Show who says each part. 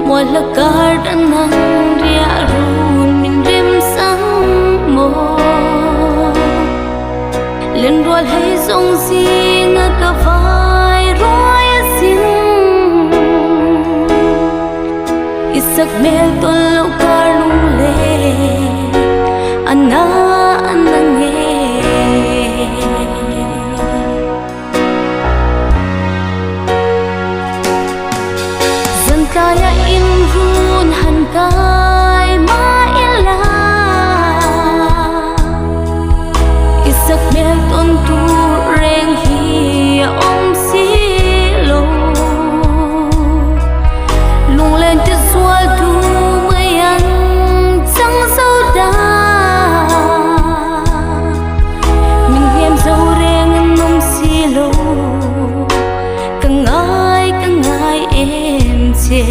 Speaker 1: Moi la garden nang ria run min rim sang mo lên ruột hay sông xin cả vai roi xin isak mel tol lo karung le ana anange dân kaya in run han kai ma ila isak mel ton tu reng hi om si lo lung lên te sual tu mayan sang sâu da mình hem sâu reng om si lo càng ai em chê